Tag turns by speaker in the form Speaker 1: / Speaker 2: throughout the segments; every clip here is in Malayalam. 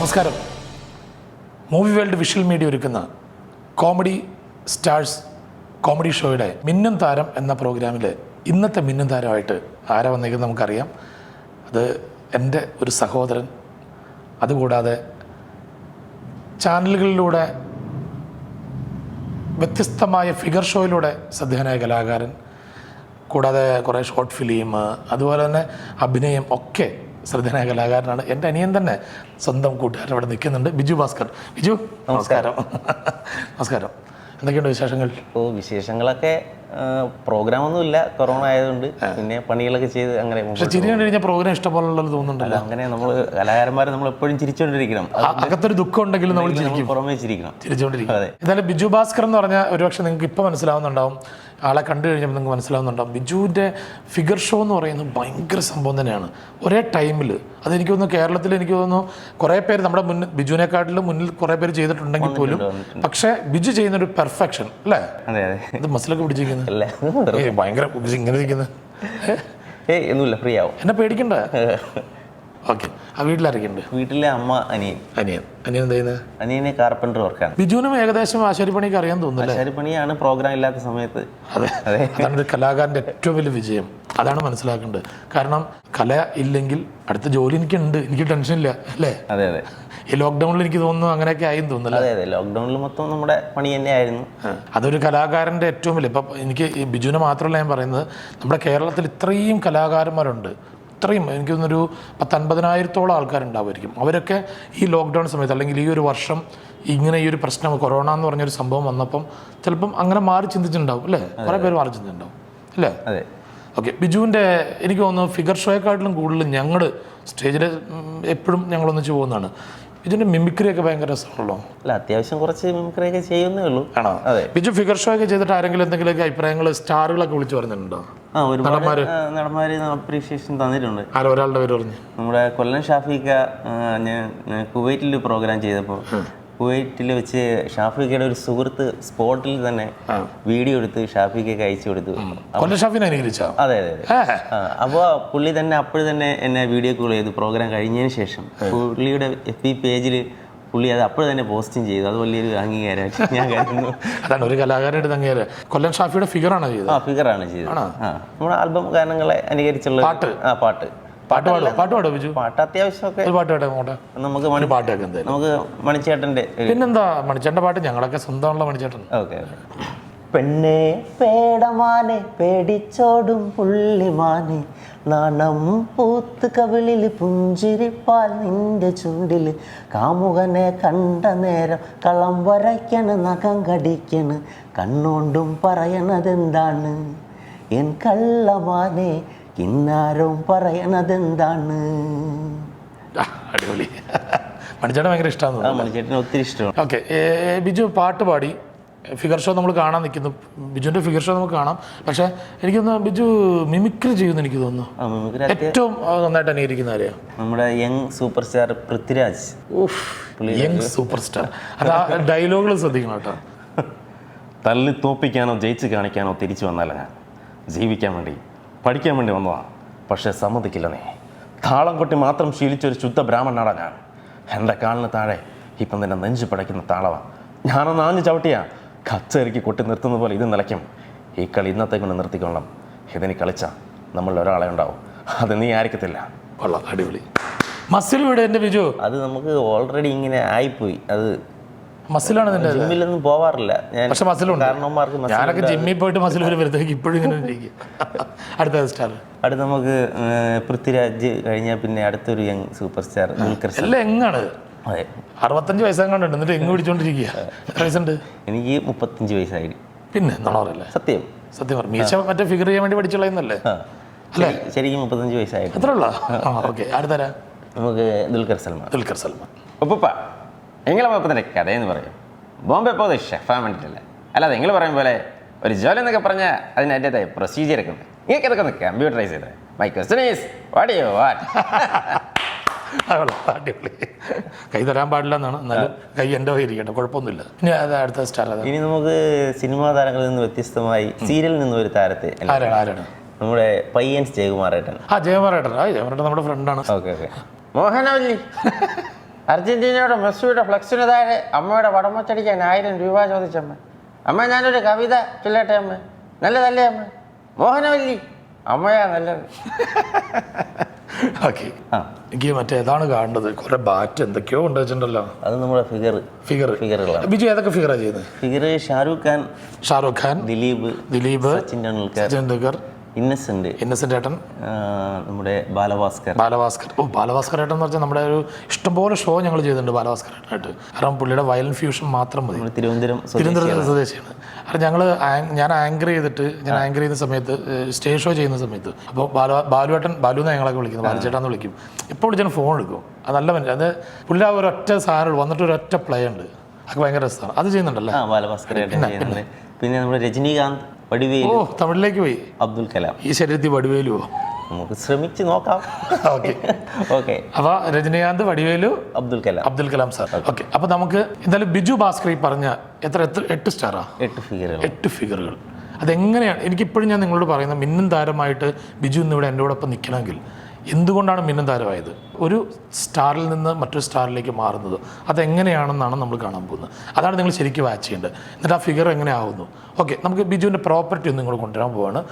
Speaker 1: നമസ്കാരം. മൂവി വേൾഡ് വിഷ്വൽ മീഡിയ ഒരുക്കുന്ന കോമഡി സ്റ്റാർസ് കോമഡി ഷോയുടെ മിന്നും താരം എന്ന പ്രോഗ്രാമിൽ ഇന്നത്തെ മിന്നും താരമായിട്ട് ആരാ വന്നേക്കുന്നത് നമുക്കറിയാം. അത് എൻ്റെ ഒരു സഹോദരൻ, അതുകൂടാതെ ചാനലുകളിലൂടെ വ്യത്യസ്തമായ ഫിഗർ ഷോയിലൂടെ ശ്രദ്ധേയനായ കലാകാരൻ, കൂടാതെ കുറേ ഷോർട്ട് ഫിലിം, അതുപോലെ തന്നെ അഭിനയം ഒക്കെ ശ്രദ്ധേയനായ കലാകാരനാണ്. എൻ്റെ അനിയൻ തന്നെ, സ്വന്തം കൂട്ടുകാരൻ അവിടെ നിൽക്കുന്നുണ്ട്, ബിജു ഭാസ്കർ. ബിജു നമസ്കാരം. നമസ്കാരം. എന്തൊക്കെയുണ്ട് വിശേഷങ്ങൾ?
Speaker 2: വിശേഷങ്ങളൊക്കെ പ്രോഗ്രാമൊന്നുമില്ല, കൊറോണ ആയതുകൊണ്ട് പിന്നെ പണികളൊക്കെ ചെയ്ത് അങ്ങനെ.
Speaker 1: പക്ഷെ ചിരി കണ്ടു കഴിഞ്ഞാൽ പ്രോഗ്രാം ഇഷ്ടംപോലുള്ളത് തോന്നുന്നുണ്ടല്ലോ.
Speaker 2: അങ്ങനെ നമ്മൾ കലാകാരന്മാർ നമ്മൾ എപ്പോഴും ചിരിച്ചുകൊണ്ടിരിക്കണം.
Speaker 1: അകത്തൊരു ദുഃഖം ഉണ്ടെങ്കിലും നമ്മൾ
Speaker 2: പുറമേ ചിരിക്കണം,
Speaker 1: ചിരിച്ചുകൊണ്ടിരിക്കും. എന്തായാലും ബിജു ഭാസ്കർ എന്ന് പറഞ്ഞാൽ ഒരുപക്ഷെ നിങ്ങൾക്ക് ഇപ്പോൾ മനസ്സിലാവുന്നുണ്ടാവും, ആളെ കണ്ടു കഴിഞ്ഞപ്പോൾ നിങ്ങൾക്ക് മനസ്സിലാവുന്നുണ്ടാവും. ബിജുവിൻ്റെ ഫിഗർ ഷോ എന്ന് പറയുന്നത് ഭയങ്കര സംഭവം തന്നെയാണ്. ഒരേ ടൈമിൽ അതെനിക്ക് തോന്നുന്നു കേരളത്തിൽ എനിക്ക് തോന്നുന്നു കുറേ പേര് നമ്മുടെ മുന്നിൽ, ബിജുവിനെക്കാട്ടിലും മുന്നിൽ കുറേ പേര് ചെയ്തിട്ടുണ്ടെങ്കിൽ പോലും, പക്ഷേ ബിജു ചെയ്യുന്നൊരു പെർഫെക്ഷൻ അല്ലേ? ഇത് മസിലൊക്കെ പിടിച്ചിരിക്കുന്നത് ഭയങ്കര ഇങ്ങനെ ഇരിക്കുന്നത്.
Speaker 2: ഒന്നുമില്ല, ഫ്രീ ആവും,
Speaker 1: എന്നെ പേടിക്കണ്ട. ഓക്കെ. ആ വീട്ടിലാരൊക്കെയുണ്ട്?
Speaker 2: വീട്ടിലെ അമ്മ, അനിയൻ
Speaker 1: എന്ത് ചെയ്യുന്നത്?
Speaker 2: അനിയനെ കാർപ്പൻറ്റർ വർക്കാണ്.
Speaker 1: ബിജുവിനും ഏകദേശം ആശാരിപ്പണിക്ക് അറിയാൻ തോന്നുന്നു.
Speaker 2: ആശാരിപ്പണിയാണ് പ്രോഗ്രാം ഇല്ലാത്ത സമയത്ത്.
Speaker 1: അതെ, അതാണ് കലാകാരൻ്റെ ഏറ്റവും വലിയ വിജയം. അതാണ് മനസ്സിലാക്കേണ്ടത്. കാരണം കല ഇല്ലെങ്കിൽ അടുത്ത ജോലി എനിക്കുണ്ട്, എനിക്ക് ടെൻഷനില്ല അല്ലേ?
Speaker 2: അതെ അതെ.
Speaker 1: ഈ ലോക്ക്ഡൗണിൽ എനിക്ക് തോന്നുന്നു അങ്ങനെയൊക്കെ ആയെന്ന് തോന്നുന്നു.
Speaker 2: അതെ അതെ, ലോക്ക്ഡൗണിൽ മൊത്തം നമ്മുടെ പണി തന്നെയായിരുന്നു.
Speaker 1: അതൊരു കലാകാരൻ്റെ ഏറ്റവും വലിയ, ഇപ്പം എനിക്ക് ഈ ബിജുവിനെ മാത്രമല്ല ഞാൻ പറയുന്നത്, നമ്മുടെ കേരളത്തിൽ ഇത്രയും കലാകാരന്മാരുണ്ട്, ഇത്രയും എനിക്ക് തോന്നുന്നൊരു 50,000-50,000 ആൾക്കാരുണ്ടാവുമായിരിക്കും. അവരൊക്കെ ഈ ലോക്ക്ഡൗൺ സമയത്ത് അല്ലെങ്കിൽ ഈ ഒരു വർഷം ഇങ്ങനെ ഈ ഒരു പ്രശ്നം, കൊറോണ എന്ന് പറഞ്ഞൊരു സംഭവം വന്നപ്പം ചിലപ്പം അങ്ങനെ മാറി ചിന്തിച്ചിട്ടുണ്ടാവും അല്ലേ? കുറേ പേര് മാറി ചിന്തിച്ചിട്ടുണ്ടാവും അല്ലേ?
Speaker 2: അതെ.
Speaker 1: ഓക്കെ. ബിജുവിൻ്റെ എനിക്ക് തോന്നുന്നു ഫിഗർ ഷോയെക്കാട്ടിലും കൂടുതൽ ഞങ്ങൾ സ്റ്റേജിൽ എപ്പോഴും ഞങ്ങളൊന്നിച്ച് പോകുന്നതാണ്. ഇതിൻ്റെ മിമിക്രിയൊക്കെ ഭയങ്കര രസമാണല്ലോ.
Speaker 2: അല്ല, അത്യാവശ്യം കുറച്ച് മിമിക്രിയൊക്കെ ചെയ്യുന്നേ ഉള്ളൂ.
Speaker 1: ആണോ?
Speaker 2: അതെ.
Speaker 1: ബിജു ഫിഗർ ഷോ ഒക്കെ ചെയ്തിട്ട് ആരെങ്കിലും എന്തെങ്കിലുമൊക്കെ അഭിപ്രായങ്ങൾ, സ്റ്റാറുകളൊക്കെ വിളിച്ചു പറഞ്ഞിട്ടുണ്ടോ?
Speaker 2: നടന്മാര് അപ്രീഷിയേഷൻ തന്നിട്ടുണ്ട്.
Speaker 1: ഒരാളുടെ പേര് പറഞ്ഞു.
Speaker 2: നമ്മുടെ കൊല്ലം ഷാഫിക്ക, ഞാൻ കുവൈറ്റിൽ പ്രോഗ്രാം ചെയ്തപ്പോൾ കുവൈറ്റിൽ വെച്ച് ഷാഫിക്കയുടെ ഒരു സുഹൃത്ത് സ്പോട്ടിൽ തന്നെ വീഡിയോ എടുത്ത് ഷാഫിക്കൊക്കെ അയച്ചു കൊടുത്തു. അതെ അതെ അതെ. അപ്പോൾ പുള്ളി തന്നെ അപ്പോഴും തന്നെ എന്നെ വീഡിയോ കോൾ ചെയ്തു. പ്രോഗ്രാം കഴിഞ്ഞതിന് ശേഷം പുള്ളിയുടെ FB പേജിൽ പുള്ളി അത് അപ്പോഴും തന്നെ പോസ്റ്റും ചെയ്തു. അത് വലിയൊരു അംഗീകാരമായിട്ട് ഞാൻ കരുതുന്നു.
Speaker 1: അതാണ് ഒരു കലാകാരനായിട്ട് അംഗീകാരം. കൊല്ലം ഷാഫിയുടെ ഫിഗറാണ് ചെയ്തത്.
Speaker 2: ഫിഗറാണ് ചെയ്തത്. നമ്മുടെ ആൽബം ഗാനങ്ങളെ അനുകരിച്ചുള്ള പാട്ട്
Speaker 1: പാട്ടോ ബിജു?
Speaker 2: പാട്ട് അത്യാവശ്യമൊക്കെ നമുക്ക് മണിച്ചേട്ടന്റെ.
Speaker 1: പിന്നെന്താ, മണിച്ചേട്ടന്റെ പാട്ട് ഞങ്ങളൊക്കെ സ്വന്തമുള്ള മണിച്ചേട്ടൻ.
Speaker 2: ഓക്കെ. പെണ്ണേ പേടമാനെ പേടിച്ചോടും പുള്ളിമാനെ, നാണം പൂത്ത് കവിളിൽ പുഞ്ചിരിപ്പാൽ നിന്റെ ചുണ്ടില്, കാമുകനെ കണ്ട നേരം കളം വരയ്ക്കണ്, നഖം കടിക്കണ്, കണ്ണോണ്ടും പറയണതെന്താണ് എൻ കള്ളമാനെ, കിന്നാരവും പറയണതെന്താണ്.
Speaker 1: അടിപൊളി. മണിച്ചേട്ടൻ ഭയങ്കര ഇഷ്ടമാണ്.
Speaker 2: മണിച്ചേട്ടന് ഒത്തിരി ഇഷ്ടമാണ്.
Speaker 1: ഓക്കെ. ബിജു പാട്ട് പാടി ഫിഗർ ഷോ നമ്മൾ കാണാൻ നിൽക്കുന്നു. ബിജുവിൻ്റെ ഫിഗർ ഷോ നമുക്ക് കാണാം. പക്ഷേ എനിക്ക് തോന്നുന്നു ബിജു മിമിക്രി ചെയ്യുമെന്ന് എനിക്ക് തോന്നുന്നു. ഏറ്റവും നന്നായിട്ട് അനുകരിക്കുന്ന ആരെയാ?
Speaker 2: നമ്മുടെ young super star Prithviraj.
Speaker 1: Young super star. അത് ആ ഡയലോഗുകൾ ശ്രദ്ധിക്കണം കേട്ടോ.
Speaker 2: തല്ലി തോപ്പിക്കാനോ ജയിച്ച് കാണിക്കാനോ തിരിച്ചു വന്നല്ല ഞാൻ, ജീവിക്കാൻ വേണ്ടി പഠിക്കാൻ വേണ്ടി വന്നതാണ്. പക്ഷേ സമ്മതിക്കില്ല നീ. താളം കൊട്ടി മാത്രം ശീലിച്ചൊരു ശുദ്ധ ബ്രാഹ്മണനാടാ ഞാൻ. എൻ്റെ കാലിന് താഴെ ഇപ്പം തന്നെ നെഞ്ചു പടയ്ക്കുന്ന താളവാണ്. ഞാനൊന്ന് ആഞ്ഞു ചവിട്ടിയാ കച്ചേരിക്ക് കൊട്ടി നിർത്തുന്ന പോലെ ഇത് നിലയ്ക്കും. ഈ കളി ഇന്നത്തെ കൊണ്ട് നിർത്തിക്കൊള്ളാം. ഇതിന് കളിച്ചാൽ നമ്മളിൽ ഒരാളെ ഉണ്ടാവും, അത് നീ ആയിരിക്കത്തില്ല.
Speaker 1: കൊള്ളാം, അടിപൊളി. മസിൽ വീട് എൻ്റെ ബിജു.
Speaker 2: അത് നമുക്ക് ഓൾറെഡി ഇങ്ങനെ ആയിപ്പോയി. അത്
Speaker 1: മസിലാണ് നിന്റെ.
Speaker 2: ജിമ്മിലൊന്നും പോവാറില്ല ഞാൻ,
Speaker 1: പക്ഷെ മസിലുണ്ട്. ഞാനൊക്കെ ജിമ്മിൽ പോയിട്ട് മസിൽ വരെ വരുത്തേക്ക് ഇപ്പോഴും ഇങ്ങനെ ഇരിക്കും. അടുത്ത സ്റ്റാർ
Speaker 2: അടുത്ത് നമുക്ക് പൃഥ്വിരാജ് കഴിഞ്ഞാൽ പിന്നെ അടുത്തൊരു യങ് സൂപ്പർ സ്റ്റാർ ദുൽഖർ.
Speaker 1: എല്ലാം എങ്ങാണ്. അതെ, 65 വയസ്സാണ്ട്. എന്നിട്ട് എങ്ങ് പിടിച്ചോണ്ടിരിക്കുക. എത്ര വയസ്സുണ്ട്?
Speaker 2: എനിക്ക് 35 വയസ്സായി.
Speaker 1: പിന്നെ നുണറല്ലേ?
Speaker 2: സത്യം
Speaker 1: പറഞ്ഞു. മീശ മറ്റേ ഫിഗർ ചെയ്യാൻ വേണ്ടി പഠിച്ചുള്ളന്നല്ലേ?
Speaker 2: അല്ലേ? ശരിക്കും 35 വയസ്സായി.
Speaker 1: എത്ര ഉള്ള? ഓക്കെ. അടുത്തരാ
Speaker 2: നമുക്ക് ദുൽഖർ സൽമാൻ. ഉപ്പ എങ്ങനെ കുഴപ്പത്തിൻ്റെ കഥയെന്ന് പറയും. ബോംബെ പോകുന്നത് ഷെഫാൻ വേണ്ടിയിട്ടല്ല, അല്ലാതെ നിങ്ങൾ പറയും പോലെ ഒരു ജോലി എന്നൊക്കെ പറഞ്ഞാൽ അതിന് അതിൻ്റെതായ പ്രൊസീജിയറൊക്കെ ഉണ്ട്. നിങ്ങൾക്ക് ഇതൊക്കെ ഒന്ന് കമ്പ്യൂട്ടറൈസ് ചെയ്തത്. My question is what you what.
Speaker 1: അടിപൊളി. കൈ തരാൻ പാടില്ല എന്നാണ്, എന്നാലും കൈ എൻ്റെ ഇരിക്കട്ടെ, കുഴപ്പമൊന്നുമില്ല. ഇനി അത് അടുത്ത സ്റ്റാർ.
Speaker 2: ഇനി നമുക്ക് സിനിമാ താരങ്ങളിൽ നിന്ന് വ്യത്യസ്തമായി സീരിയലിൽ നിന്ന് ഒരു താരത്തെ.
Speaker 1: ആരാണ്?
Speaker 2: നമ്മുടെ പയ്യൻസ് ജയകുമാറേട്ടൻ.
Speaker 1: ജയകുമാറേട്ടൻ നമ്മുടെ ഫ്രണ്ടാണ്.
Speaker 2: ഓക്കെ. മോഹനവല്ലി
Speaker 3: അർജന്റീനയുടെ മെസ്സിയുടെ ഫ്ലെക്സിന് താഴെ അമ്മയുടെ പടം വച്ചടിക്കാൻ 1000 രൂപ ചോദിച്ചമ്മ. അമ്മ ഞാനൊരു കവിത ചൊല്ലട്ടെ അമ്മ. നല്ലതല്ലേ അമ്മ? മോഹനവല്ലി അമ്മയാ നല്ലത്.
Speaker 1: ഓക്കെ, എനിക്ക് മറ്റേ ഏതാണ് കാണേണ്ടത്? കുറെ ബാറ്റ് എന്തൊക്കെയോ ഉണ്ട് വെച്ചിട്ടുണ്ടല്ലോ.
Speaker 2: അത് നമ്മുടെ ഫിഗറുകളാണ്.
Speaker 1: ബിജു ഏതൊക്കെ ഫിഗറാണ് ചെയ്യുന്നത്?
Speaker 2: ഫിഗർ ഷാരൂഖ് ഖാൻ, ദിലീപ്, സച്ചിൻ ടെണ്ടുൽക്കർ, ഇന്നസെന്റ് ഏട്ടൻ, നമ്മുടെ ബാലഭാസ്കർ. ബാലഭാസ്കർ ഏട്ടൻ എന്ന് പറഞ്ഞാൽ നമ്മുടെ ഒരു ഇഷ്ടംപോലെ ഷോ ഞങ്ങൾ ചെയ്തിട്ടുണ്ട് ബാലഭാസ്കർ ഏട്ടനായിട്ട്. കാരണം പുള്ളിയുടെ വയലൻ ഫ്യൂഷൻ മാത്രം മതി. തിരുവനന്തപുരം
Speaker 1: സ്വദേശിയാണ്. കാരണം ഞാൻ ആങ്കർ ചെയ്യുന്ന സമയത്ത് സ്റ്റേജ് ഷോ ചെയ്യുന്ന സമയത്ത് അപ്പോൾ ബാലു എന്ന് ഞങ്ങളൊക്കെ വിളിക്കുന്നത്, ബാലുചേട്ടാന്ന് വിളിക്കും. എപ്പോൾ വിളിച്ചാലും ഫോൺ എടുക്കും. അത് നല്ല മനുഷ്യൻ. അത് പുള്ളി ആ ഒരൊറ്റ സാധനം വന്നിട്ട് ഒരൊറ്റ പ്ലേ ഉണ്ട്. അതൊക്കെ ഭയങ്കര രസമാണ്. അത് ചെയ്യുന്നുണ്ടല്ലേ?
Speaker 2: ബാലഭാസ്കർ ഏട്ടൻ. പിന്നെ നമ്മുടെ രജനീകാന്ത്, വടിവേലു.
Speaker 1: തമിഴിലേക്ക് പോയി.
Speaker 2: അബ്ദുൽ കലാം.
Speaker 1: ഈ ശരീരത്തിൽ വടിവേലുവോ?
Speaker 2: നമുക്ക് ശ്രമിച്ച് നോക്കാം. ഓക്കെ.
Speaker 1: അപ്പൊ രജനീകാന്ത്, വടിവേലു,
Speaker 2: അബ്ദുൽ കലാം
Speaker 1: സാർ. ഓക്കെ. അപ്പൊ നമുക്ക് എന്തായാലും ബിജു ഭാസ്കർ ഈ പറഞ്ഞ 8 സ്റ്റാറാ? 8 ഫിഗറുകൾ. അതെങ്ങനെയാണ്? എനിക്കിപ്പോഴും ഞാൻ നിങ്ങളോട് പറയുന്നത്, മിന്നും താരമായിട്ട് ബിജു ഇന്നിവിടെ എൻ്റെ കൂടെ നിൽക്കണമെങ്കിൽ എന്തുകൊണ്ടാണ് മിന്നും താരമായത്? ഒരു സ്റ്റാറിൽ നിന്ന് മറ്റൊരു സ്റ്റാറിലേക്ക് മാറുന്നത് അതെങ്ങനെയാണെന്നാണ് നമ്മൾ കാണാൻ പോകുന്നത്. അതാണ് നിങ്ങൾ ശരിക്കും വാച്ച് ചെയ്യേണ്ടത്. എന്നിട്ട് ആ ഫിഗർ എങ്ങനെ ആവുന്നു. ഓക്കെ, നമുക്ക് ബിജുവിൻ്റെ പ്രോപ്പർട്ടി ഒന്ന് നിങ്ങൾ കൊണ്ടുവരാൻ പോവാണ്.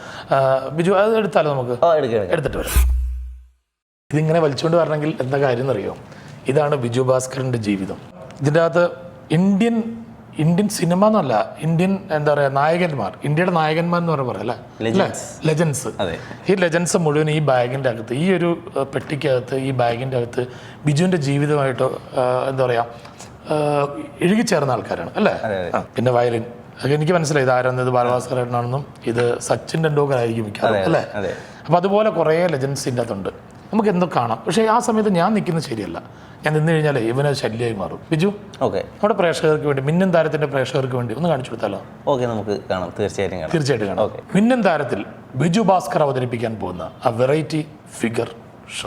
Speaker 1: ബിജു അത് എടുത്താലോ? നമുക്ക് എടുത്തിട്ട് വരാം. ഇതിങ്ങനെ വലിച്ചുകൊണ്ട് വരണമെങ്കിൽ എന്താ കാര്യം എന്നറിയോ? ഇതാണ് ബിജു ഭാസ്കറിൻ്റെ ജീവിതം. ഇതിൻ്റെ അകത്ത് ഇന്ത്യൻ സിനിമ എന്നല്ല, എന്താ പറയുക, നായകന്മാർ, ഇന്ത്യയുടെ നായകന്മാർ എന്ന് പറയാം അല്ലേ, ലെജൻസ്. ഈ ലെജൻസ് മുഴുവൻ ഈ ബാഗിൻ്റെ അകത്ത്, ഈ ഒരു പെട്ടിക്കകത്ത്, ഈ ബാഗിൻ്റെ അകത്ത് ബിജുവിൻ്റെ ജീവിതമായിട്ടോ എന്താ പറയുക ഇഴുകിച്ചേർന്ന ആൾക്കാരാണ് അല്ലേ? പിന്നെ വയലിൻ, അത് എനിക്ക് മനസ്സിലായി. ഇത് ആരാന്നത് ബാലഭാസ്കർ ഏട്ടനാണെന്നും ഇത് സച്ചിൻ ടെണ്ടുൽക്കർ ആയിരിക്കും മിക്കവാറും അല്ലേ? അപ്പോൾ അതുപോലെ കുറേ ലെജൻസിൻ്റെ അകത്തുണ്ട്. നമുക്ക് എന്തോ കാണാം. പക്ഷേ ആ സമയത്ത് ഞാൻ നിൽക്കുന്നത് ശരിയല്ല. ഞാൻ നിന്ന് കഴിഞ്ഞാൽ ഇവനത് ശല്യമായി മാറും. ബിജു,
Speaker 2: ഓക്കെ,
Speaker 1: നമ്മുടെ പ്രേക്ഷകർക്ക് വേണ്ടി, മിന്നും താരത്തിന്റെ പ്രേക്ഷകർക്ക് വേണ്ടി ഒന്ന് കാണിച്ചു കൊടുത്താലോ?
Speaker 2: ഓക്കെ, നമുക്ക് കാണാം. തീർച്ചയായിട്ടും കാണാം.
Speaker 1: മിന്നും താരത്തിൽ ബിജു ഭാസ്കർ അവതരിപ്പിക്കാൻ പോകുന്ന ആ വെറൈറ്റി ഫിഗർ ഷോ.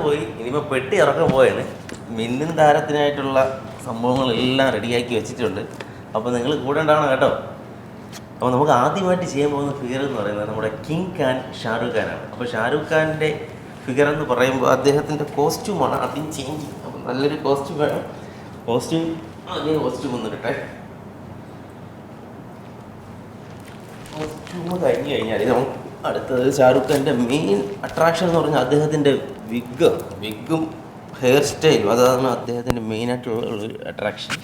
Speaker 2: പോയി ഇനിയിപ്പോൾ പെട്ടി ഇറക്കാൻ പോയാണ്. മിന്നും താരത്തിനായിട്ടുള്ള സംഭവങ്ങളെല്ലാം റെഡിയാക്കി വെച്ചിട്ടുണ്ട്. അപ്പോൾ നിങ്ങൾ കൂടെ ഉണ്ടാവണം കേട്ടോ. അപ്പോൾ നമുക്ക് ആദ്യമായിട്ട് ചെയ്യാൻ പോകുന്ന ഫിഗർ എന്ന് പറയുന്നത് നമ്മുടെ കിങ് ഖാൻ ഷാരൂഖ് ഖാനാണ്. അപ്പോൾ ഷാരൂഖ് ഖാൻ്റെ ഫിഗർ എന്ന് പറയുമ്പോൾ അദ്ദേഹത്തിൻ്റെ കോസ്റ്റ്യൂമാണ് ആദ്യം ചേഞ്ച് ചെയ്യുന്നത്. അപ്പം നല്ലൊരു കോസ്റ്റ്യൂം വേണം. കോസ്റ്റ്യൂം ഒന്ന് കിട്ടെ. കോസ്റ്റ്യൂം കഴിഞ്ഞ് കഴിഞ്ഞാൽ നമുക്ക് അടുത്തത് ഷാരൂഖ് ഖാൻ്റെ മെയിൻ അട്രാക്ഷൻ എന്ന് പറഞ്ഞാൽ അദ്ദേഹത്തിൻ്റെ വിഗും ഹെയർ സ്റ്റൈലും. അതാണ് അദ്ദേഹത്തിൻ്റെ മെയിനായിട്ടുള്ള ഒരു അട്രാക്ഷൻ.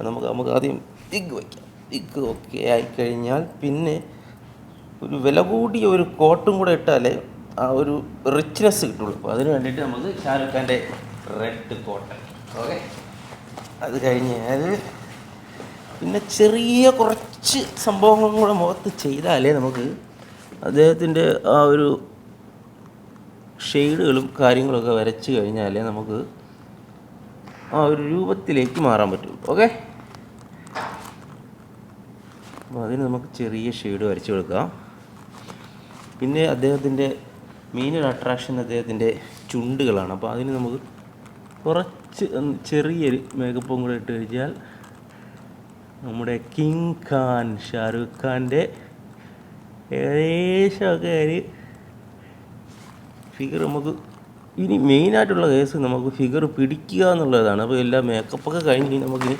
Speaker 2: നമുക്ക് ആദ്യം വിഗ് വയ്ക്കാം. വിഗ് ഒക്കെ ആയിക്കഴിഞ്ഞാൽ പിന്നെ ഒരു വില കൂടിയ ഒരു കോട്ടും കൂടെ ഇട്ടാലേ ആ ഒരു റിച്ച്നെസ് കിട്ടുള്ളൂ. അപ്പോൾ അതിന് വേണ്ടിയിട്ട് നമുക്ക് ഷാരൂഖ് ഖാൻ്റെ റെഡ് കോട്ടൺ. ഓക്കെ, അത് കഴിഞ്ഞാൽ പിന്നെ ചെറിയ കുറച്ച് സംഭവങ്ങളും കൂടെ മുഖത്ത് ചെയ്താലേ നമുക്ക് അദ്ദേഹത്തിൻ്റെ ആ ഒരു ഷെയ്ഡുകളും കാര്യങ്ങളൊക്കെ വരച്ച് കഴിഞ്ഞാലേ നമുക്ക് ആ ഒരു രൂപത്തിലേക്ക് മാറാൻ പറ്റുള്ളൂ. ഓക്കെ, അപ്പോൾ അതിന് നമുക്ക് ചെറിയ ഷെയ്ഡ് വരച്ച് കൊടുക്കാം. പിന്നെ അദ്ദേഹത്തിൻ്റെ മെയിൻ ഒരു അട്രാക്ഷൻ അദ്ദേഹത്തിൻ്റെ ചുണ്ടുകളാണ്. അപ്പോൾ അതിന് നമുക്ക് കുറച്ച് ചെറിയൊരു മേക്കപ്പും കൂടെ ഇട്ട് കഴിഞ്ഞാൽ നമ്മുടെ കിങ് ഖാൻ ഷാരൂഖ് ഖാൻ്റെ ഏകദേശമൊക്കെ ഒരു ഫിഗർ നമുക്ക് ഇനി മെയിനായിട്ടുള്ള കേസ് നമുക്ക് ഫിഗർ പിടിക്കുക എന്നുള്ളതാണ്. അപ്പോൾ എല്ലാ മേക്കപ്പൊക്കെ കഴിഞ്ഞ് നമുക്കിനി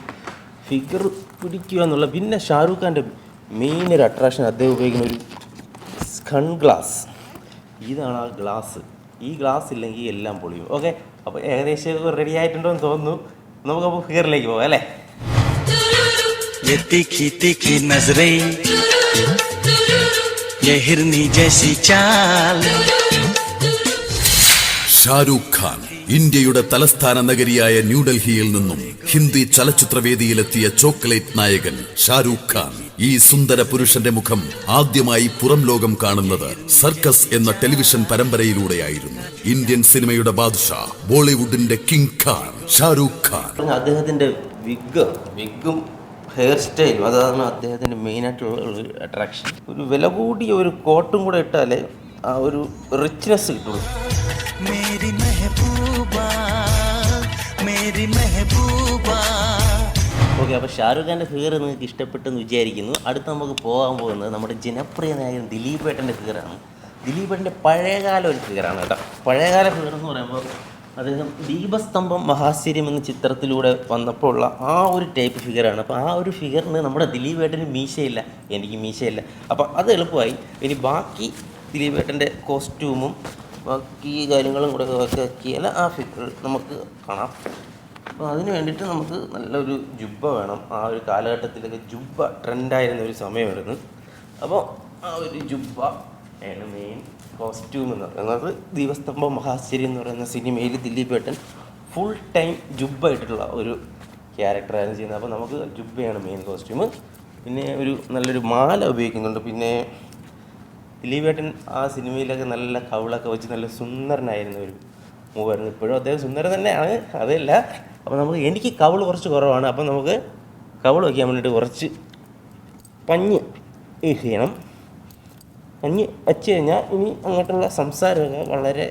Speaker 2: ഫിഗർ പിടിക്കുക എന്നുള്ള. പിന്നെ ഷാരൂഖ് ഖാൻ്റെ മെയിൻ ഒരു അട്രാക്ഷൻ അദ്ദേഹം ഉപയോഗിക്കുന്ന ഒരു സൺഗ്ലാസ്. ഇതാണ് ആ ഗ്ലാസ്. ഈ ഗ്ലാസ് ഇല്ലെങ്കിൽ എല്ലാം പൊളിയും. ഓക്കെ, അപ്പോൾ ഏകദേശം റെഡി ആയിട്ടുണ്ടോ എന്ന് തോന്നുന്നു. നമുക്കപ്പോൾ ഫിഗറിലേക്ക് പോകാം അല്ലേ?
Speaker 4: ഷാരൂഖ് ഖാൻ ഇന്ത്യയുടെ തലസ്ഥാന നഗരിയായ ന്യൂഡൽഹിയിൽ നിന്നും ഹിന്ദി ചലച്ചിത്രവേദിയിലെത്തിയ ചോക്ലേറ്റ് നായകൻ ഷാരൂഖ് ഖാൻ. ഈ സുന്ദര പുരുഷന്റെ മുഖം ആദ്യമായി പുറം ലോകം കാണുന്നത് സർക്കസ് എന്ന ടെലിവിഷൻ പരമ്പരയിലൂടെയായിരുന്നു. ഇന്ത്യൻ സിനിമയുടെ ബാദ്ഷാ, ബോളിവുഡിന്റെ കിങ് ഖാൻ ഷാരൂഖ് ഖാൻ.
Speaker 2: അദ്ദേഹത്തിന്റെ വിഗും ഹെയർ സ്റ്റൈലും അതാണ് അദ്ദേഹത്തിന്റെ മെയിനായിട്ടുള്ള ഒരു അട്രാക്ഷൻ. ഒരു വില കൂടിയ ഒരു കോട്ടും കൂടെ ഇട്ടാലേ ആ ഒരു റിച്ച്നെസ് കിട്ടുള്ളൂ. ഓക്കെ, അപ്പോൾ ഷാരൂഖ് ഖാൻ്റെ ഫിഗർ നിങ്ങൾക്ക് ഇഷ്ടപ്പെട്ടെന്ന് വിചാരിക്കുന്നു. അടുത്ത് നമുക്ക് പോകാൻ പോകുന്നത് നമ്മുടെ ജനപ്രിയ നായകൻ ദിലീപ് ഏട്ടൻ്റെ ഫിഗറാണ്. ദിലീപ് ഏട്ടൻ്റെ പഴയകാല ഒരു ഫിഗറാണ് കേട്ടോ. പഴയകാല ഫിഗർ എന്ന് പറയുമ്പോൾ അദ്ദേഹം ദീപസ്തംഭം മഹാശ്ചര്യം എന്ന ചിത്രത്തിലൂടെ വന്നപ്പോൾ ഉള്ള ആ ഒരു ടൈപ്പ് ഫിഗറാണ്. അപ്പോൾ ആ ഒരു ഫിഗറിന് നമ്മുടെ ദിലീപേട്ടന് മീശയില്ല, എനിക്ക് മീശയില്ല. അപ്പോൾ അത് എളുപ്പമായി. ഇനി ബാക്കി ദിലീപേട്ടൻ്റെ കോസ്റ്റ്യൂമും ബാക്കി കാര്യങ്ങളും കൂടെ ആക്കിയാൽ ആ ഫിഗർ നമുക്ക് കാണാം. അപ്പോൾ അതിന് വേണ്ടിയിട്ട് നമുക്ക് നല്ലൊരു ജുബ്ബ വേണം. ആ ഒരു കാലഘട്ടത്തിലൊക്കെ ജുബ്ബ ട്രെൻഡായിരുന്ന ഒരു സമയമായിരുന്നു. അപ്പോൾ ആ ഒരു ജുബ്ബ ആണ് മെയിൻ കോസ്റ്റ്യൂം എന്ന് പറയുന്നത്. ദീപസ്തംഭം മഹാശ്ചര്യം എന്ന് പറയുന്ന സിനിമയിൽ ദിലീപേട്ടൻ ഫുൾ ടൈം ജുബ്ബ ആയിട്ടുള്ള ഒരു ക്യാരക്ടറായിരുന്നു ചെയ്യുന്നത്. അപ്പോൾ നമുക്ക് ജുബ്ബയാണ് മെയിൻ കോസ്റ്റ്യൂം. പിന്നെ ഒരു നല്ലൊരു മാല ഉപയോഗിക്കുന്നുണ്ട്. പിന്നെ ദിലീപേട്ടൻ ആ സിനിമയിലൊക്കെ നല്ല കവിളൊക്കെ വെച്ച് നല്ല സുന്ദരനായിരുന്ന ഒരു മൂവായിരുന്നു. ഇപ്പോഴും അദ്ദേഹം സുന്ദരൻ തന്നെയാണ്, അതല്ല. അപ്പോൾ എനിക്ക് കവിൾ കുറച്ച് കുറവാണ്. അപ്പോൾ നമുക്ക് കവിൾ വയ്ക്കാൻ വേണ്ടിയിട്ട് കുറച്ച് പഞ്ഞ് ചെയ്യണം. പഞ്ഞ് വച്ച് കഴിഞ്ഞാൽ ഇനി അങ്ങോട്ടുള്ള സംസാരമൊക്കെ വളരെ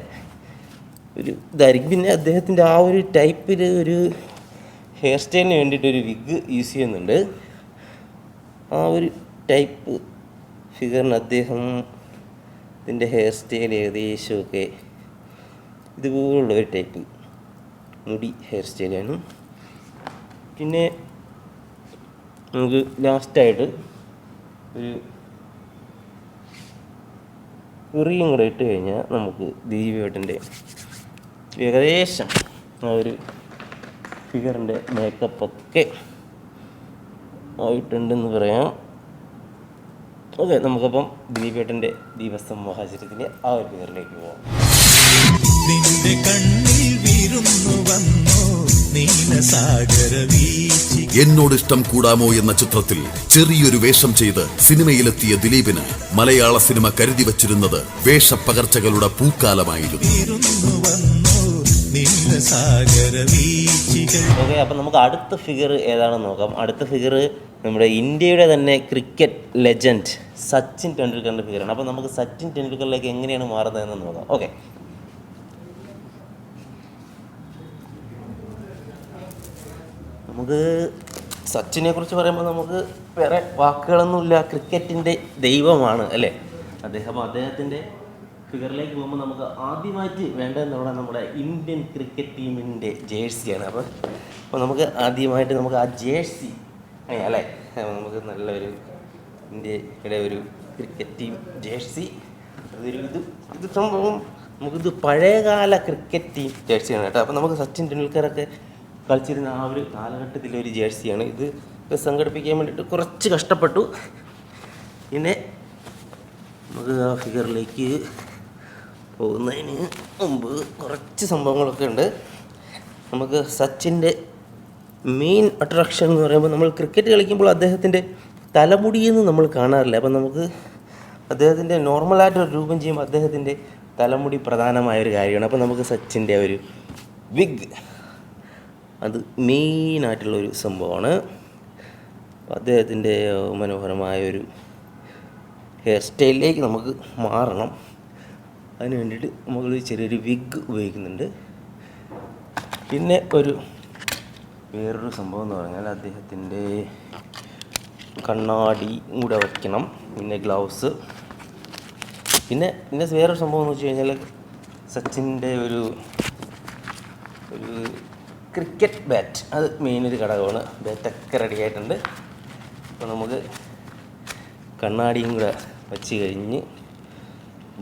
Speaker 2: ഒരു ഇതായിരിക്കും. പിന്നെ അദ്ദേഹത്തിൻ്റെ ആ ഒരു ടൈപ്പിൽ ഒരു ഹെയർ സ്റ്റൈലിന് വേണ്ടിയിട്ടൊരു വിഗ് യൂസ് ചെയ്യുന്നുണ്ട്. ആ ഒരു ടൈപ്പ് ഫിഗറിന് അദ്ദേഹത്തിൻ്റെ ഹെയർ സ്റ്റൈൽ ഏകദേശമൊക്കെ ഇതുപോലുള്ള ഒരു ടൈപ്പ് മുടി ഹെയർ സ്റ്റൈലാണ്. പിന്നെ നമുക്ക് ലാസ്റ്റായിട്ട് ഒരു കുറിയും കൂടെ ഇട്ട് കഴിഞ്ഞാൽ നമുക്ക് ദിലീപേട്ടൻ്റെ ഏകദേശം ആ ഒരു ഫിഗറിൻ്റെ മേക്കപ്പൊക്കെ ആയിട്ടുണ്ടെന്ന് പറയാം. ഓക്കെ, നമുക്കപ്പം ദിലീപേട്ടൻ്റെ ദീപസ്തംഭം മഹാശ്ചര്യത്തിൻ്റെ ആ ഒരു ഫിഗറിലേക്ക് പോകാം.
Speaker 5: നിന്റെ കണ്ണിൽ വീരുന്നു വന്നോ നീലസാഗര വീചി.
Speaker 4: എന്നോടിഷ്ടം കൂടാമോ എന്ന ചിത്രത്തിൽ ചെറിയൊരു വേഷം ചെയ്ത് സിനിമയിലെത്തിയ ദിലീപിന് മലയാള സിനിമ കരുതി വച്ചിരുന്നത് വേഷപ്പകർച്ചകളുടെ പൂക്കാലമായിരുന്നു.
Speaker 5: വീരുന്നു വന്നോ നീലസാഗര വീചികൾ.
Speaker 2: ഓക്കെ, അപ്പം നമുക്ക് അടുത്ത ഫിഗർ ഏതാണെന്ന് നോക്കാം. അടുത്ത ഫിഗർ നമ്മുടെ ഇന്ത്യയുടെ തന്നെ ക്രിക്കറ്റ് ലെജൻഡ് സച്ചിൻ ടെണ്ടുൽക്കറിൻ്റെ ഫിഗറാണ്. അപ്പോൾ നമുക്ക് സച്ചിൻ ടെണ്ടുൽക്കറിലേക്ക് എങ്ങനെയാണ് മാറുന്നതെന്ന് നോക്കാം. ഓക്കെ, നമുക്ക് സച്ചിനെ കുറിച്ച് പറയുമ്പോൾ നമുക്ക് വേറെ വാക്കുകളൊന്നുമില്ല. ക്രിക്കറ്റിൻ്റെ ദൈവമാണ് അല്ലേ അദ്ദേഹം. അദ്ദേഹത്തിൻ്റെ ഫിഗറിലേക്ക് പോകുമ്പോൾ നമുക്ക് ആദ്യമായിട്ട് വേണ്ടതെന്ന് പറഞ്ഞാൽ നമ്മുടെ ഇന്ത്യൻ ക്രിക്കറ്റ് ടീമിൻ്റെ ജേഴ്സിയാണ്. അപ്പോൾ നമുക്ക് ആദ്യമായിട്ട് നമുക്ക് ആ ജേഴ്സി അല്ലേ, നമുക്ക് നല്ലൊരു ഇന്ത്യയുടെ ഒരു ക്രിക്കറ്റ് ടീം ജേഴ്സി ഇത് സംഭവം നമുക്കിത് പഴയകാല ക്രിക്കറ്റ് ടീം ജേഴ്സിയാണ് കേട്ടോ. അപ്പോൾ നമുക്ക് സച്ചിൻ ടെണ്ടുൽക്കറൊക്കെ കളിച്ചിരുന്ന ആ ഒരു കാലഘട്ടത്തിലെ ഒരു ജേഴ്സിയാണ് ഇത്. സംഘടിപ്പിക്കാൻ വേണ്ടിയിട്ട് കുറച്ച് കഷ്ടപ്പെട്ടു. പിന്നെ നമുക്ക് ആ ഫിഗറിലേക്ക് പോകുന്നതിന് മുമ്പ് കുറച്ച് സംഭവങ്ങളൊക്കെ ഉണ്ട്. നമുക്ക് സച്ചിൻ്റെ മെയിൻ അട്രാക്ഷൻ എന്ന് പറയുമ്പോൾ നമ്മൾ ക്രിക്കറ്റ് കളിക്കുമ്പോൾ അദ്ദേഹത്തിൻ്റെ തലമുടിയൊന്നും നമ്മൾ കാണാറില്ല. അപ്പം നമുക്ക് അദ്ദേഹത്തിൻ്റെ നോർമലായിട്ടൊരു രൂപം ചെയ്യുമ്പോൾ അദ്ദേഹത്തിൻ്റെ തലമുടി പ്രധാനമായൊരു കാര്യമാണ്. അപ്പോൾ നമുക്ക് സച്ചിൻ്റെ ഒരു വിഗ് അത് മെയിനായിട്ടുള്ളൊരു സംഭവമാണ്. അദ്ദേഹത്തിൻ്റെ മനോഹരമായൊരു ഹെയർ സ്റ്റൈലിലേക്ക് നമുക്ക് മാറണം. അതിന് വേണ്ടിയിട്ട് നമ്മൾ ചെറിയൊരു വിഗ് ഉപയോഗിക്കുന്നുണ്ട്. പിന്നെ വേറൊരു സംഭവം എന്ന് പറഞ്ഞാൽ അദ്ദേഹത്തിൻ്റെ കണ്ണാടി കൂടെ വയ്ക്കണം. പിന്നെ ഗ്ലൗസ്. പിന്നെ വേറൊരു സംഭവം എന്ന് വെച്ച് കഴിഞ്ഞാൽ സച്ചിൻ്റെ ഒരു ക്രിക്കറ്റ് ബാറ്റ്, അത് മെയിനൊരു ഘടകമാണ്. ബാറ്റൊക്കെ റെഡി ആയിട്ടുണ്ട്. അപ്പോൾ നമുക്ക് കണ്ണാടിയും കൂടെ വച്ച് കഴിഞ്ഞ്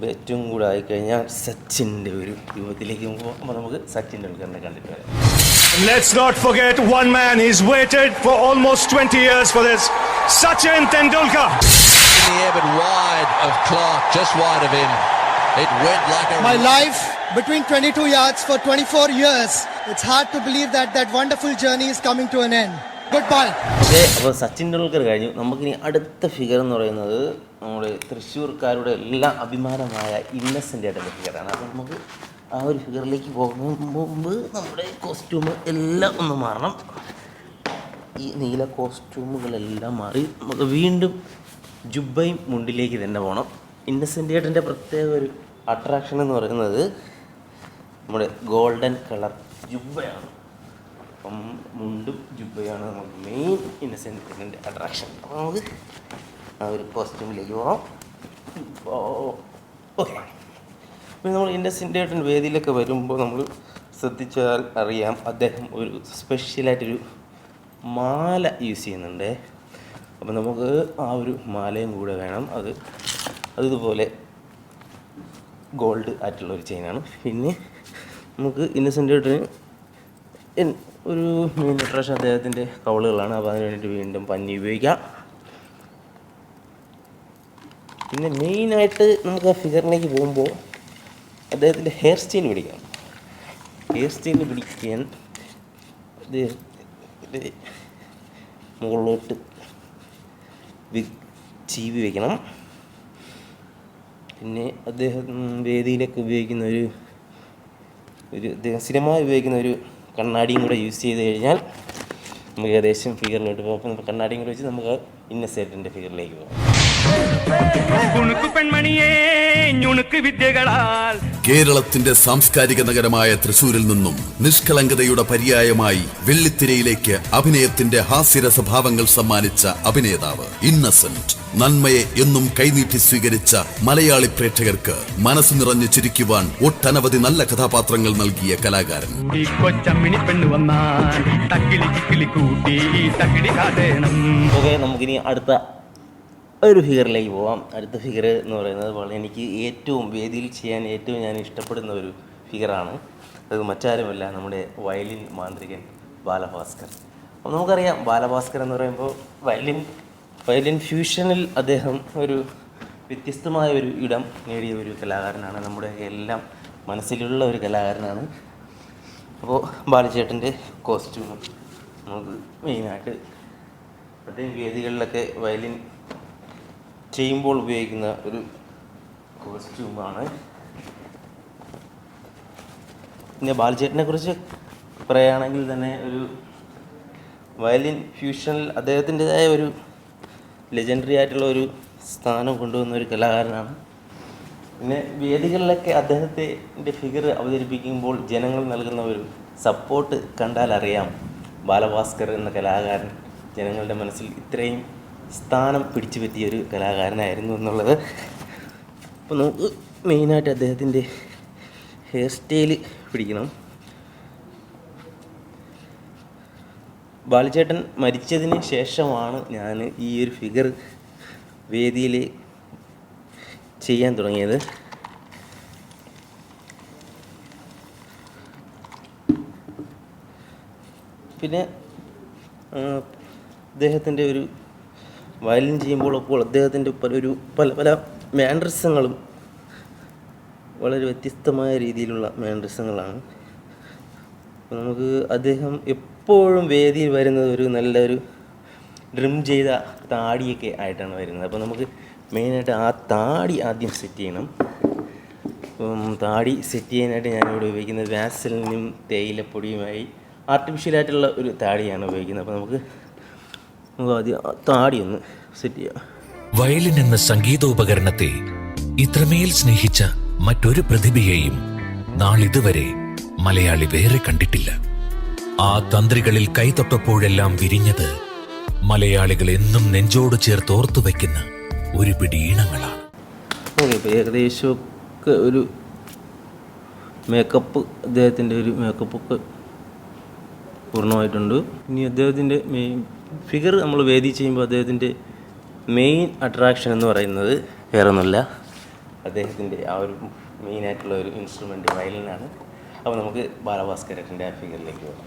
Speaker 2: ബാറ്റും കൂടെ ആയിക്കഴിഞ്ഞാൽ സച്ചിൻ്റെ ഒരു രൂപത്തിലേക്ക് പോകുമ്പോൾ നമുക്ക് സച്ചിൻ ടെണ്ടുൽക്കറിനെ കണ്ടിട്ട് വരാം.
Speaker 6: Let's not forget one man. He's waited for almost 20 years for this. Sachin Tendulkar.
Speaker 7: In the air but wide of Clark, just wide of him. It went like a...
Speaker 8: My life between 22 yards for 24 years. It's hard to believe that wonderful journey is coming to an end. Goodbye.
Speaker 2: Okay, അപ്പോൾ സച്ചിൻ ടെണ്ടുൽക്കർ കഴിഞ്ഞു. നമുക്കിനി അടുത്ത ഫിഗർ എന്ന് പറയുന്നത് നമ്മുടെ തൃശ്ശൂർക്കാരുടെ എല്ലാം അഭിമാനമായ ഇന്നസെൻ്റ് ആയിട്ടുള്ള ഫിഗറാണ്. അപ്പോൾ നമുക്ക് ആ ഒരു ഫിഗറിലേക്ക് പോകുന്നതിന് മുമ്പ് നമ്മുടെ കോസ്റ്റ്യൂം എല്ലാം ഒന്ന് മാറണം. ഈ നീല കോസ്റ്റ്യൂമുകളെല്ലാം മാറി നമുക്ക് വീണ്ടും ജുബ്ബയും മുണ്ടിലേക്ക് തന്നെ പോകണം. ഇന്നസെൻ്റ് ഏട്ടൻ്റെ പ്രത്യേക ഒരു അട്രാക്ഷൻ എന്ന് പറയുന്നത് നമ്മുടെ ഗോൾഡൻ കളർ ജുബ്ബയാണ്. അപ്പം മുണ്ടും ജുബ്ബയാണ് നമുക്ക് മെയിൻ ഇന്നസെൻ്റ് ഏട്ടൻ്റെ അട്രാക്ഷൻ. അപ്പോൾ നമുക്ക് ആ ഒരു കോസ്റ്റ്യൂമിലേക്ക് പോകാം. ഓക്കെ, പിന്നെ നമ്മൾ ഇന്നസെൻ്റ് ഏട്ടൻ വേദിയിലൊക്കെ വരുമ്പോൾ നമ്മൾ ശ്രദ്ധിച്ചാൽ അറിയാം അദ്ദേഹം ഒരു സ്പെഷ്യലായിട്ടൊരു മാല യൂസ് ചെയ്യുന്നുണ്ട്. അപ്പോൾ നമുക്ക് ആ ഒരു മാലയും കൂടെ വേണം. അതുപോലെ ഗോൾഡ് ആയിട്ടുള്ള ഒരു ചെയിനാണ്. പിന്നെ നമുക്ക് ഇന്നസെൻ്റായിട്ടിന് ഒരു മെയിൻ അട്രാക്ഷൻ അദ്ദേഹത്തിൻ്റെ കവളുകളാണ്. അപ്പോൾ അതിന് വേണ്ടിയിട്ട് വീണ്ടും പഞ്ഞി ഉപയോഗിക്കാം. പിന്നെ മെയിനായിട്ട് നമുക്ക് ആ ഫിഗറിലേക്ക് പോകുമ്പോൾ അദ്ദേഹത്തിൻ്റെ ഹെയർ സ്റ്റൈൽ പിടിക്കണം. ഹെയർ സ്റ്റൈൽ പിടിക്കാൻ മുകളിലോട്ട് ചീവി വയ്ക്കണം. പിന്നെ അദ്ദേഹം വേദിയിലൊക്കെ ഉപയോഗിക്കുന്ന ഒരു അദ്ദേഹം സ്ഥിരമായി ഉപയോഗിക്കുന്ന ഒരു കണ്ണാടിയും കൂടെ യൂസ് ചെയ്ത് കഴിഞ്ഞാൽ നമുക്ക് ഏകദേശം ഫിഗറിലോട്ട് പോകും. അപ്പോൾ കണ്ണാടിയും കൂടെ വെച്ച് നമുക്ക് ഇന്നസെന്റിൻ്റെ ഫിഗറിലേക്ക് പോകാം.
Speaker 4: കേരളത്തിന്റെ സാംസ്കാരിക നഗരമായ തൃശൂരിൽ നിന്നും നിഷ്കളങ്കതയുടെ പര്യായമായി വെള്ളിത്തിരയിലേക്ക് അഭിനയത്തിന്റെ ഹാസ്യരസഭാവങ്ങൾ സമ്മാനിച്ച അഭിനേതാവ് ഇന്നസെന്റ്. നന്മയെ എന്നും കൈനീട്ടി സ്വീകരിച്ച മലയാളി പ്രേക്ഷകർക്ക് മനസ്സ് നിറഞ്ഞു ചിരിക്കുവാൻ ഒട്ടനവധി നല്ല കഥാപാത്രങ്ങൾ നൽകിയ കലാകാരൻ.
Speaker 2: നമുക്കിനി അടുത്ത ഒരു ഫിഗറിലേക്ക് പോവാം. അടുത്ത ഫിഗർ എന്ന് പറയുന്നത് എനിക്ക് ഏറ്റവും വേദിയിൽ ചെയ്യാൻ ഏറ്റവും ഞാൻ ഇഷ്ടപ്പെടുന്ന ഒരു ഫിഗറാണ്. അത് മറ്റാരുമല്ല, നമ്മുടെ വയലിൻ മാന്ത്രികൻ ബാലഭാസ്കർ. അപ്പോൾ നമുക്കറിയാം ബാലഭാസ്കർ എന്ന് പറയുമ്പോൾ വയലിൻ ഫ്യൂഷനിൽ അദ്ദേഹം ഒരു വ്യത്യസ്തമായ ഒരു ഇടം നേടിയ ഒരു കലാകാരനാണ്. നമ്മുടെ എല്ലാം മനസ്സിലുള്ള ഒരു കലാകാരനാണ്. അപ്പോൾ ബാലചേട്ടൻ്റെ കോസ്റ്റ്യൂം നമുക്ക് മെയിനായിട്ട് അദ്ദേഹം വേദികളിലൊക്കെ വയലിൻ ചെയ്യുമ്പോൾ ഉപയോഗിക്കുന്ന ഒരു കോസ്റ്റ്യൂമാണ്. പിന്നെ ബാലചേട്ടനെ കുറിച്ച് പറയുകയാണെങ്കിൽ തന്നെ ഒരു വയലിൻ ഫ്യൂഷനിൽ അദ്ദേഹത്തിൻ്റെതായ ഒരു ലെജൻഡറി ആയിട്ടുള്ള ഒരു സ്ഥാനം കൊണ്ടുവന്ന ഒരു കലാകാരനാണ്. പിന്നെ വേദികളിലൊക്കെ അദ്ദേഹത്തിൻ്റെ ഫിഗർ അവതരിപ്പിക്കുമ്പോൾ ജനങ്ങൾ നൽകുന്ന ഒരു സപ്പോർട്ട് കണ്ടാൽ അറിയാം ബാലഭാസ്കർ എന്ന കലാകാരൻ ജനങ്ങളുടെ മനസ്സിൽ ഇത്രയും സ്ഥാനം പിടിച്ചു പറ്റിയൊരു കലാകാരനായിരുന്നു എന്നുള്ളത്. അപ്പോൾ നമുക്ക് മെയിനായിട്ട് അദ്ദേഹത്തിൻ്റെ ഹെയർ സ്റ്റൈൽ പിടിക്കണം. ബാലചേട്ടൻ മരിച്ചതിന് ശേഷമാണ് ഞാൻ ഈ ഒരു ഫിഗർ വേദിയിൽ ചെയ്യാൻ തുടങ്ങിയത്. പിന്നെ അദ്ദേഹത്തിൻ്റെ ഒരു വയലിൻ ചെയ്യുമ്പോൾ അദ്ദേഹത്തിൻ്റെ പല മാൻഡ്രിസങ്ങളും വളരെ വ്യത്യസ്തമായ രീതിയിലുള്ള മാൻഡ്രിസങ്ങളാണ്. അപ്പോൾ നമുക്ക് അദ്ദേഹം എപ്പോഴും വേദിയിൽ വരുന്നത് ഒരു നല്ലൊരു ഡ്രിം ചെയ്ത താടിയൊക്കെ ആയിട്ടാണ് വരുന്നത്. അപ്പോൾ നമുക്ക് മെയിനായിട്ട് ആ താടി ആദ്യം സെറ്റ് ചെയ്യണം. താടി സെറ്റ് ചെയ്യാനായിട്ട് ഞാനിവിടെ ഉപയോഗിക്കുന്നത് വാസലിനും തേയിലപ്പൊടിയുമായി ആർട്ടിഫിഷ്യലായിട്ടുള്ള ഒരു താടിയാണ് ഉപയോഗിക്കുന്നത്. അപ്പോൾ നമുക്ക് ആദ്യം താടി ഒന്ന് സെറ്റ് ചെയ്യാം.
Speaker 9: വയലിൻ എന്ന സംഗീതോപകരണത്തെ ഇത്രമേൽ സ്നേഹിച്ച മറ്റൊരു പ്രതിഭയെയും നാളിതുവരെ മലയാളി വേറെ കണ്ടിട്ടില്ല. ആ തന്ത്രികളിൽ കൈതൊട്ടപ്പോഴെല്ലാം വിരിഞ്ഞത് മലയാളികൾ എന്നും നെഞ്ചോട് ചേർത്ത് ഓർത്തു വയ്ക്കുന്ന ഒരു പിടി ഈണങ്ങളാണ്.
Speaker 2: ഏകദേശമൊക്കെ ഒരു മേക്കപ്പ്, അദ്ദേഹത്തിൻ്റെ ഒരു മേക്കപ്പൊക്കെ പൂർണ്ണമായിട്ടുണ്ട്. ഇനി അദ്ദേഹത്തിൻ്റെ ഫിഗർ നമ്മൾ വേദി ചെയ്യുമ്പോൾ അദ്ദേഹത്തിൻ്റെ മെയിൻ അട്രാക്ഷൻ എന്ന് പറയുന്നത് വേറൊന്നുമില്ല, അദ്ദേഹത്തിൻ്റെ ആ ഒരു മെയിനായിട്ടുള്ള ഒരു ഇൻസ്ട്രുമെൻ്റ് വയലിനാണ്. അപ്പോൾ നമുക്ക് ബാലഭാസ്കരൻ്റെ ആ ഫിഗറിലേക്ക് പോകാം.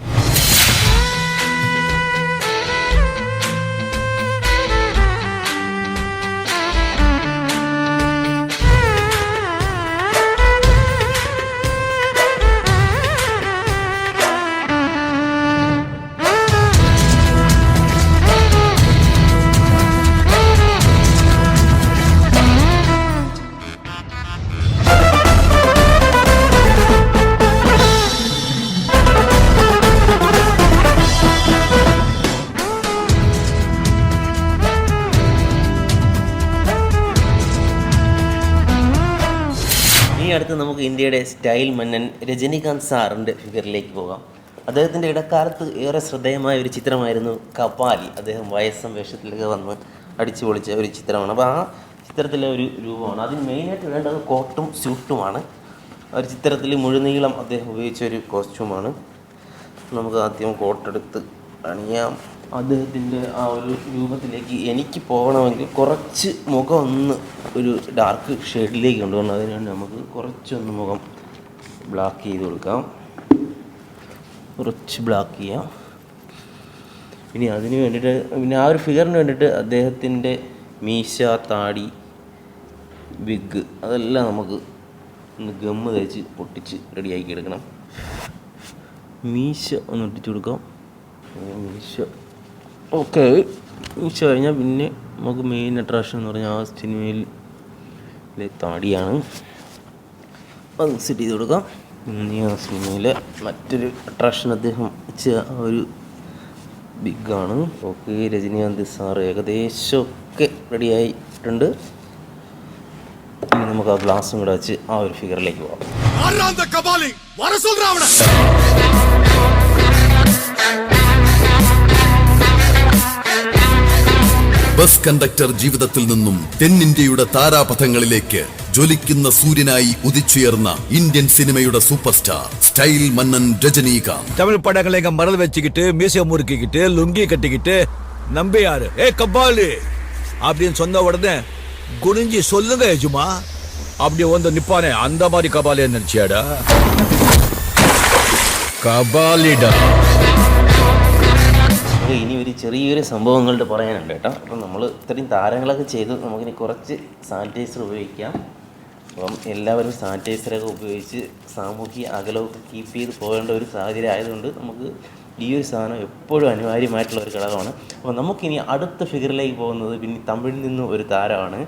Speaker 2: അടുത്ത് നമുക്ക് ഇന്ത്യയുടെ സ്റ്റൈൽ മന്നൻ രജനികാന്ത് സാറിൻ്റെ ഫിഗറിലേക്ക് പോകാം. അദ്ദേഹത്തിൻ്റെ ഇടക്കാലത്ത് ഏറെ ശ്രദ്ധേയമായ ഒരു ചിത്രമായിരുന്നു കപാലി. അദ്ദേഹം വയസ്സം വേഷത്തിലൊക്കെ വന്ന് അടിച്ചു പൊളിച്ച ഒരു ചിത്രമാണ്. അപ്പോൾ ആ ചിത്രത്തിലെ ഒരു രൂപമാണ്. അതിന് മെയിനായിട്ട് വേണ്ടത് കോട്ടും സ്യൂട്ടുമാണ്. ഒരു ചിത്രത്തിൽ മുഴുനീളം അദ്ദേഹം ഉപയോഗിച്ച ഒരു കോസ്റ്റ്യൂമാണ്. നമുക്ക് ആദ്യം കോട്ടെടുത്ത് അണിയാം. അദ്ദേഹത്തിൻ്റെ ആ ഒരു രൂപത്തിലേക്ക് എനിക്ക് പോകണമെങ്കിൽ കുറച്ച് മുഖം ഒന്ന് ഒരു ഡാർക്ക് ഷെയ്ഡിലേക്ക് കൊണ്ടുപോകണം. അതിനുവേണ്ടി നമുക്ക് കുറച്ചൊന്ന് മുഖം ബ്ലാക്ക് ചെയ്ത് കൊടുക്കാം. കുറച്ച് ബ്ലാക്ക് ചെയ്യാം. ഇനി അതിന് വേണ്ടിയിട്ട് പിന്നെ ആ ഒരു ഫിഗറിന് വേണ്ടിയിട്ട് അദ്ദേഹത്തിൻ്റെ മീശ, താടി, വിഗ് അതെല്ലാം നമുക്ക് ഒന്ന് ഗമ്മ് തേച്ച് പൊട്ടിച്ച് റെഡിയാക്കി എടുക്കണം. മീശ ഒന്ന് ഒട്ടിച്ച് കൊടുക്കാം. മീശ ഓക്കെ. മീശ കഴിഞ്ഞാൽ പിന്നെ നമുക്ക് മെയിൻ അട്രാക്ഷൻ എന്ന് പറഞ്ഞാൽ ആ സിനിമയിലെ താടിയാണ്. അത് സെറ്റ് ചെയ്ത് കൊടുക്കാം. ഇനി ആ സിനിമയിലെ മറ്റൊരു അട്രാക്ഷൻ അദ്ദേഹം വെച്ച ആ ഒരു ബിഗാണ്. ഓക്കെ, രജനീകാന്ത് സാർ ഏകദേശമൊക്കെ റെഡിയായിട്ടുണ്ട്. ഇനി നമുക്ക് ആ ഗ്ലാസും കൂടെ വെച്ച് ആ ഒരു ഫിഗറിലേക്ക് പോകാം.
Speaker 4: ബസ് കണ്ടക്ടർ ജീവിതത്തിൽ നിന്നും തെന്നിന്ത്യയുടെ താരാപഥങ്ങളിലേക്ക് ജ്വലിക്കുന്ന സൂര്യനായി ഉദിച്ചുയർന്ന ഇന്ത്യൻ സിനിമയുടെ സൂപ്പർ സ്റ്റാർ സ്റ്റൈൽ മന്നൻ രജനീകാന്ത്.
Speaker 10: தமிழ் படங்களை எங்க மறந்து வச்சுக்கிட்டு மீசை முறுக்கிக்கிட்டு லுங்கி கட்டிக்கிட்டு நம்பியாரு கபாலி அப்படின்னு சொன்ன உடனே குனிஞ்சி சொல்லுங்க யஜுமா அப்படி வந்து நிப்பானே அந்த மாதிரி கபாலியா நினைச்சியாடா? കബാലിഡാ.
Speaker 2: ഇനി ഒരു ചെറിയൊരു സംഭവങ്ങളുടെ പറയാനുണ്ട് കേട്ടോ. അപ്പം നമ്മൾ ഇത്രയും താരങ്ങളൊക്കെ ചെയ്തു. നമുക്കിനി കുറച്ച് സാനിറ്റൈസർ ഉപയോഗിക്കാം. അപ്പം എല്ലാവരും സാനിറ്റൈസറൊക്കെ ഉപയോഗിച്ച് സാമൂഹിക അകലമൊക്കെ കീപ്പ് ചെയ്ത് പോകേണ്ട ഒരു സാഹചര്യം ആയതുകൊണ്ട് നമുക്ക് ഈ ഒരു സാധനം എപ്പോഴും അനിവാര്യമായിട്ടുള്ള ഒരു ഘടകമാണ്. അപ്പോൾ നമുക്കിനി അടുത്ത ഫിഗറിലേക്ക് പോകുന്നത് പിന്നെ തമിഴിൽ നിന്നും ഒരു താരമാണ്.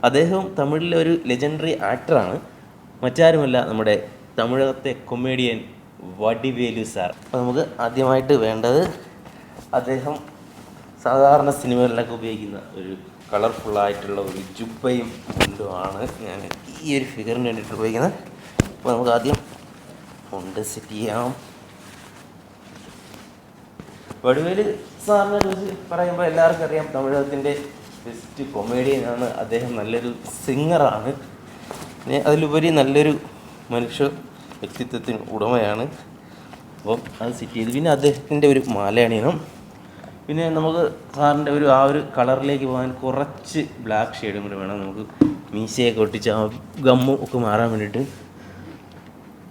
Speaker 2: അദ്ദേഹം തമിഴിലെ ഒരു ലെജൻഡറി ആക്ടറാണ്. മറ്റാരുമല്ല, നമ്മുടെ തമിഴകത്തെ കൊമേഡിയൻ വടിവേലു സാർ. അപ്പോൾ നമുക്ക് ആദ്യമായിട്ട് വേണ്ടത് അദ്ദേഹം സാധാരണ സിനിമകളിലൊക്കെ ഉപയോഗിക്കുന്ന ഒരു കളർഫുള്ളായിട്ടുള്ള ഒരു ജുബയും മുണ്ടുമാണ് ഞാൻ ഈ ഒരു ഫിഗറിന് വേണ്ടിയിട്ട് ഉപയോഗിക്കുന്നത്. അപ്പോൾ നമുക്ക് ആദ്യം മുണ്ട് സെറ്റ് ചെയ്യാം. വടിവേലു സാറിനെ കുറിച്ച് പറയുമ്പോൾ എല്ലാവർക്കും അറിയാം, തമിഴകത്തിൻ്റെ ബെസ്റ്റ് കൊമേഡിയനാണ് അദ്ദേഹം. നല്ലൊരു സിംഗറാണ്. അതിലുപരി നല്ലൊരു മനുഷ്യ വ്യക്തിത്വത്തിന് ഉടമയാണ്. അപ്പം അത് സെറ്റ് ചെയ്ത് പിന്നെ അദ്ദേഹത്തിൻ്റെ ഒരു മാല അണിയണം. പിന്നെ നമുക്ക് സാറിൻ്റെ ഒരു ആ ഒരു കളറിലേക്ക് പോകാൻ കുറച്ച് ബ്ലാക്ക് ഷെയ്ഡും കൂടി വേണം. നമുക്ക് മീശയൊക്കെ ഒട്ടിച്ച് ആ ഗമ്മും ഒക്കെ മാറാൻ വേണ്ടിയിട്ട്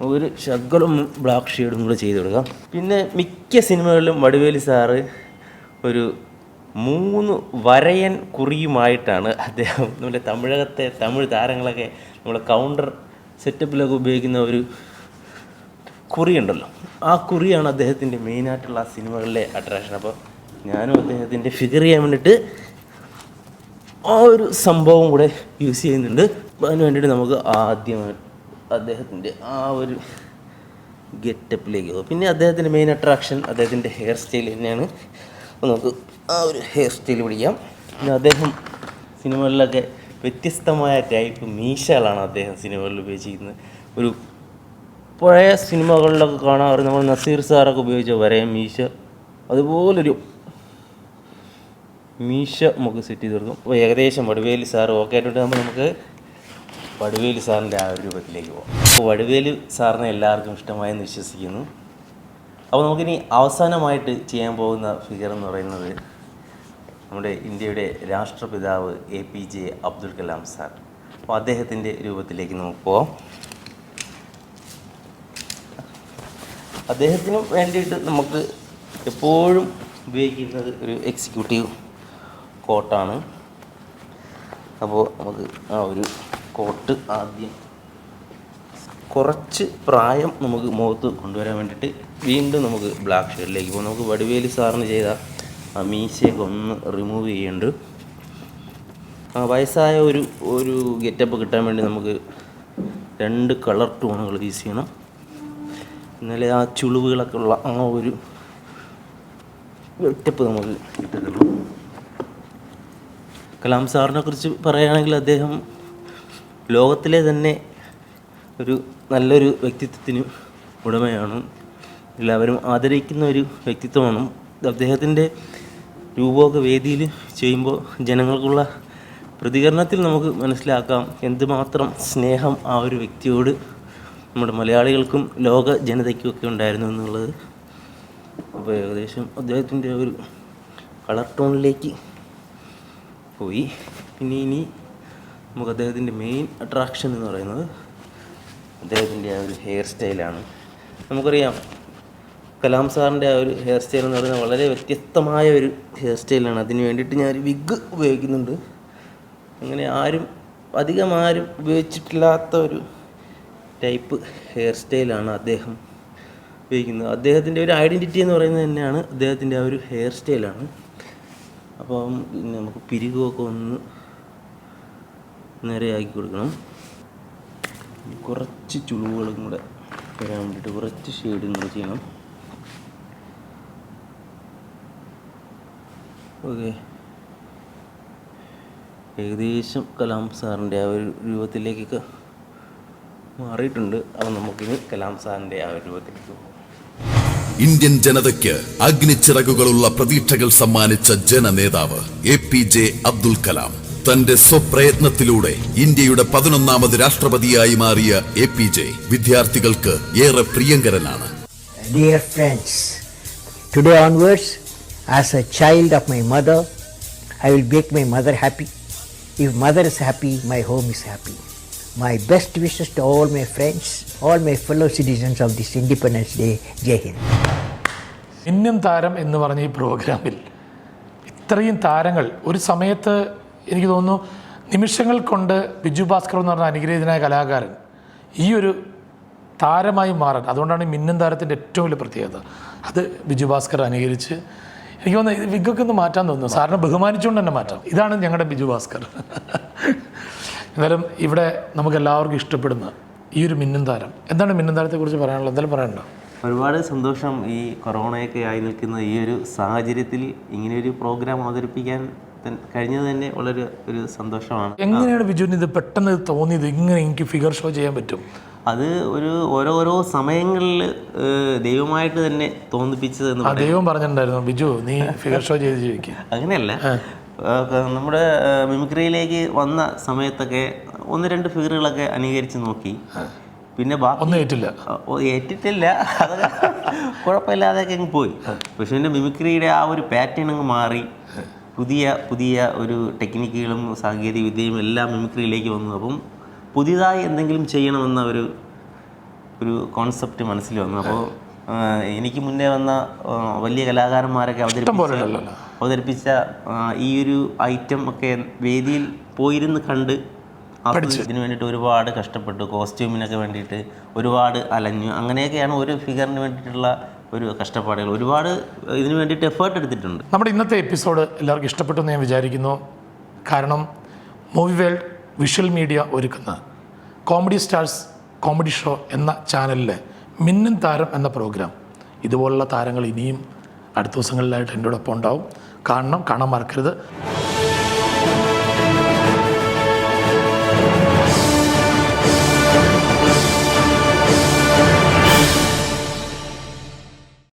Speaker 2: ഒരു ശകലം ബ്ലാക്ക് ഷെയ്ഡും കൂടെ ചെയ്ത് കൊടുക്കാം. പിന്നെ മിക്ക സിനിമകളിലും വടിവേലു സാറ് ഒരു 3 വരയൻ കുറിയുമായിട്ടാണ് അദ്ദേഹം നമ്മുടെ തമിഴകത്തെ തമിഴ് താരങ്ങളൊക്കെ നമ്മുടെ കൗണ്ടർ സെറ്റപ്പിലൊക്കെ ഉപയോഗിക്കുന്ന ഒരു കുറിയുണ്ടല്ലോ, ആ കുറിയാണ് അദ്ദേഹത്തിൻ്റെ മെയിനായിട്ടുള്ള സിനിമകളിലെ അട്രാക്ഷൻ. അപ്പോൾ ഞാനും അദ്ദേഹത്തിൻ്റെ ഫിഗർ ചെയ്യാൻ വേണ്ടിയിട്ട് ആ ഒരു സംഭവം കൂടെ യൂസ് ചെയ്യുന്നുണ്ട്. അപ്പോൾ അതിന് വേണ്ടിയിട്ട് നമുക്ക് ആദ്യമായി അദ്ദേഹത്തിൻ്റെ ആ ഒരു ഗെറ്റപ്പിലേക്ക് പോകും. പിന്നെ അദ്ദേഹത്തിൻ്റെ മെയിൻ അട്രാക്ഷൻ അദ്ദേഹത്തിൻ്റെ ഹെയർ സ്റ്റൈൽ തന്നെയാണ്. അപ്പോൾ നമുക്ക് ആ ഒരു ഹെയർ സ്റ്റൈൽ പിടിക്കാം. പിന്നെ അദ്ദേഹം സിനിമകളിലൊക്കെ വ്യത്യസ്തമായ ടൈപ്പ് മീശകളാണ് അദ്ദേഹം സിനിമകളിൽ ഉപയോഗിച്ചിരിക്കുന്നത്. ഒരു പഴയ സിനിമകളിലൊക്കെ കാണാറ് നമ്മൾ നസീർ സാറൊക്കെ ഉപയോഗിച്ച വരയും മീശ, അതുപോലൊരു മീശ നമുക്ക് സെറ്റ് ചെയ്ത് കൊടുക്കും. അപ്പോൾ ഏകദേശം വടിവേലു സാർ ഓക്കെ ആയിട്ടുണ്ട്. നമുക്ക് വടിവേലു സാറിൻ്റെ ആ ഒരു രൂപത്തിലേക്ക് പോകാം. അപ്പോൾ വടിവേലു സാറിനെ എല്ലാവർക്കും ഇഷ്ടമായെന്ന് വിശ്വസിക്കുന്നു. അപ്പോൾ നമുക്കിനി അവസാനമായിട്ട് ചെയ്യാൻ പോകുന്ന ഫിഗർ എന്ന് പറയുന്നത് നമ്മുടെ ഇന്ത്യയുടെ രാഷ്ട്രപിതാവ് APJ അബ്ദുൽ കലാം സാർ. അപ്പോൾ അദ്ദേഹത്തിൻ്റെ രൂപത്തിലേക്ക് നമുക്ക് പോകാം. അദ്ദേഹത്തിനും വേണ്ടിയിട്ട് നമുക്ക് എപ്പോഴും ഉപയോഗിക്കുന്നത് ഒരു എക്സിക്യൂട്ടീവ് കോട്ടാണ്. അപ്പോൾ നമുക്ക് ആ ഒരു കോട്ട് ആദ്യം കുറച്ച് പ്രായം നമുക്ക് മുഖത്ത് കൊണ്ടുവരാൻ വേണ്ടിയിട്ട് വീണ്ടും നമുക്ക് ബ്ലാക്ക് ഷെയ്ഡിലേക്ക് പോകും. നമുക്ക് വടിവേലു സാറിന് ചെയ്ത ആ മീശയൊക്കെ ഒന്ന് റിമൂവ് ചെയ്യുന്നുണ്ട്. വയസ്സായ ഒരു ഗെറ്റപ്പ് കിട്ടാൻ വേണ്ടി നമുക്ക് 2 കളർ ടോണുകൾ യൂസ് ചെയ്യണം. എന്നാലേ ആ ചുളിവുകളൊക്കെ ഉള്ള ആ ഒരു ഗെറ്റപ്പ് നമുക്ക് കിട്ടുന്നുള്ളൂ. കലാം സാറിനെ കുറിച്ച് പറയുകയാണെങ്കിൽ അദ്ദേഹം ലോകത്തിലെ തന്നെ ഒരു നല്ലൊരു വ്യക്തിത്വത്തിന് ഉടമയാണ്. എല്ലാവരും ആദരിക്കുന്ന ഒരു വ്യക്തിത്വമാണ്. അദ്ദേഹത്തിൻ്റെ രൂപമൊക്കെ വേദിയിൽ ചെയ്യുമ്പോൾ ജനങ്ങൾക്കുള്ള പ്രതികരണത്തിൽ നമുക്ക് മനസ്സിലാക്കാം എന്തുമാത്രം സ്നേഹം ആ ഒരു വ്യക്തിയോട് നമ്മുടെ മലയാളികൾക്കും ലോക ജനതയ്ക്കും ഒക്കെ ഉണ്ടായിരുന്നു എന്നുള്ളത്. അപ്പോൾ ഏകദേശം അദ്ദേഹത്തിൻ്റെ ഒരു കളർ ടോണിലേക്ക് പോയി. പിന്നെ ഇനി നമുക്ക് അദ്ദേഹത്തിൻ്റെ മെയിൻ അട്രാക്ഷൻ എന്ന് പറയുന്നത് അദ്ദേഹത്തിൻ്റെ ആ ഒരു ഹെയർ സ്റ്റൈലാണ്. നമുക്കറിയാം കലാം സാറിൻ്റെ ആ ഒരു ഹെയർ സ്റ്റൈൽ എന്ന് പറയുന്നത് വളരെ വ്യത്യസ്തമായ ഒരു ഹെയർ സ്റ്റൈലാണ്. അതിന് വേണ്ടിയിട്ട് ഞാനൊരു വിഗ് ഉപയോഗിക്കുന്നുണ്ട്. അങ്ങനെ അധികം ആരും ഉപയോഗിച്ചിട്ടില്ലാത്ത ഒരു ടൈപ്പ് ഹെയർ സ്റ്റൈലാണ് അദ്ദേഹം ഉപയോഗിക്കുന്നത്. അദ്ദേഹത്തിൻ്റെ ഒരു ഐഡൻറ്റിറ്റി എന്ന് പറയുന്നത് തന്നെയാണ് അദ്ദേഹത്തിൻ്റെ ആ ഒരു ഹെയർ സ്റ്റൈലാണ്. അപ്പം പിന്നെ നമുക്ക് പിരികുമൊക്കെ ഒന്ന് നേരെയാക്കി കൊടുക്കണം. കുറച്ച് ചുളിവുകളും കൂടെ വരാൻ വേണ്ടിയിട്ട് കുറച്ച് ഷെയ്ഡും കൂടെ ചെയ്യണം. ഓക്കെ, ഏകദേശം കലാം സാറിൻ്റെ ആ ഒരു രൂപത്തിലേക്കൊക്കെ മാറിയിട്ടുണ്ട്. അപ്പം നമുക്കിനി കലാം സാറിൻ്റെ ആ ഒരു രൂപത്തിലേക്ക് പോകും.
Speaker 4: ഇന്ത്യൻ ജനതയ്ക്ക് അഗ്നിച്ചിറകുകളുള്ള പ്രതീക്ഷകൾ സമ്മാനിച്ച ജനനേതാവ് APJ അബ്ദുൽ കലാം തന്റെ സ്വപ്രയത്നത്തിലൂടെ ഇന്ത്യയുടെ 11ാമത് രാഷ്ട്രപതിയായി മാറിയ APJ വിദ്യാർത്ഥികൾക്ക് ഏറെ പ്രിയങ്കരനാണ്.
Speaker 11: Dear friends, today onwards, as a child of my mother, I will make my mother happy. If mother is happy, my home is happy. My best wishes to all my friends, all my fellow citizens of this Independence Day. Jai Hind.
Speaker 1: മിന്നും താരം എന്ന് പറഞ്ഞ ഈ പ്രോഗ്രാമിൽ ഇത്രയും താരങ്ങൾ ഒരു സമയത്ത് എനിക്ക് തോന്നുന്നു നിമിഷങ്ങൾ കൊണ്ട് ബിജു ഭാസ്കർ എന്ന് പറഞ്ഞ അനുഗ്രഹീതനായ കലാകാരൻ ഈ ഒരു താരമായി മാറാൻ, അതുകൊണ്ടാണ് ഈ മിന്നും താരത്തിൻ്റെ ഏറ്റവും വലിയ പ്രത്യേകത. അത് ബിജു ഭാസ്കർ അനുകരിച്ച് എനിക്ക് തോന്നുന്നു വിഗൊക്കെ ഒന്ന് മാറ്റാൻ തോന്നുന്നു. സാറിനെ ബഹുമാനിച്ചുകൊണ്ട് തന്നെ മാറ്റാം. ഇതാണ് ഞങ്ങളുടെ ബിജു ഭാസ്കർ. എന്നാലും ഇവിടെ നമുക്ക് എല്ലാവർക്കും ഇഷ്ടപ്പെടുന്ന ഈ ഒരു മിന്നും താരം. എന്താണ് മിന്നും താരത്തെക്കുറിച്ച് പറയാനുള്ളത്? എന്തായാലും പറയണ്ടോ?
Speaker 2: ഒരുപാട് സന്തോഷം. ഈ കൊറോണയൊക്കെ ആയി നിൽക്കുന്ന ഈ ഒരു സാഹചര്യത്തിൽ ഇങ്ങനെയൊരു പ്രോഗ്രാം അവതരിപ്പിക്കാൻ കഴിഞ്ഞത് തന്നെ വളരെ ഒരു സന്തോഷമാണ്.
Speaker 1: എങ്ങനെയാണ് ബിജുവിന് ഇത് പെട്ടെന്ന് തോന്നിയത് ഇങ്ങനെ എനിക്ക് ഫിഗർ ഷോ ചെയ്യാൻ പറ്റും?
Speaker 2: അത് ഓരോ സമയങ്ങളിൽ ദൈവമായിട്ട് തന്നെ തോന്നിപ്പിച്ചത് എന്ന്
Speaker 1: ദൈവം പറഞ്ഞിട്ടുണ്ടായിരുന്നു ബിജു നീ ഫിഗർ ഷോ ചെയ്ത് ജീവിക്കുക.
Speaker 2: അങ്ങനെയല്ല, നമ്മുടെ മിമിക്രിയിലേക്ക് വന്ന സമയത്തൊക്കെ 1-2 ഫിഗറുകളൊക്കെ അനുകരിച്ച് നോക്കി. പിന്നെ
Speaker 1: ഒന്നും
Speaker 2: ഏറ്റിട്ടില്ല, അതൊക്കെ കുഴപ്പമില്ലാതെയൊക്കെ അങ്ങ് പോയി. പക്ഷെ എൻ്റെ മിമിക്രിയുടെ ആ ഒരു പാറ്റേൺ അങ്ങ് മാറി. പുതിയ ഒരു ടെക്നിക്കുകളും സാങ്കേതിക വിദ്യയും എല്ലാം മിമിക്രിയിലേക്ക് വന്നു. അപ്പം പുതിയതായി എന്തെങ്കിലും ചെയ്യണമെന്ന ഒരു കോൺസെപ്റ്റ് മനസ്സിൽ വന്നു. അപ്പോൾ എനിക്ക് മുന്നേ വന്ന വലിയ കലാകാരന്മാരൊക്കെ അവതരിപ്പിച്ച ഈ ഒരു ഐറ്റം ഒക്കെ വേദിയിൽ പോയിരുന്ന് കണ്ട് ഇതിന് വേണ്ടിയിട്ട് ഒരുപാട് കഷ്ടപ്പെട്ടു. കോസ്റ്റ്യൂമിനൊക്കെ വേണ്ടിയിട്ട് ഒരുപാട് അലഞ്ഞു. അങ്ങനെയൊക്കെയാണ് ഒരു ഫിഗറിന് വേണ്ടിയിട്ടുള്ള ഒരു കഷ്ടപ്പാടുകൾ. ഒരുപാട് ഇതിന് വേണ്ടിയിട്ട് എഫേർട്ട് എടുത്തിട്ടുണ്ട്.
Speaker 1: നമ്മുടെ ഇന്നത്തെ എപ്പിസോഡ് എല്ലാവർക്കും ഇഷ്ടപ്പെട്ടു എന്ന് ഞാൻ വിചാരിക്കുന്നു. കാരണം മൂവി വേൾഡ് വിഷ്വൽ മീഡിയ ഒരുക്കുന്ന കോമഡി സ്റ്റാർസ് കോമഡി ഷോ എന്ന ചാനലിലെ മിന്നും താരം എന്ന പ്രോഗ്രാം ഇതുപോലുള്ള താരങ്ങൾ ഇനിയും അടുത്ത ദിവസങ്ങളിലായിട്ട് എൻ്റെ ഒപ്പം ഉണ്ടാവും. കാണാൻ മറക്കരുത്.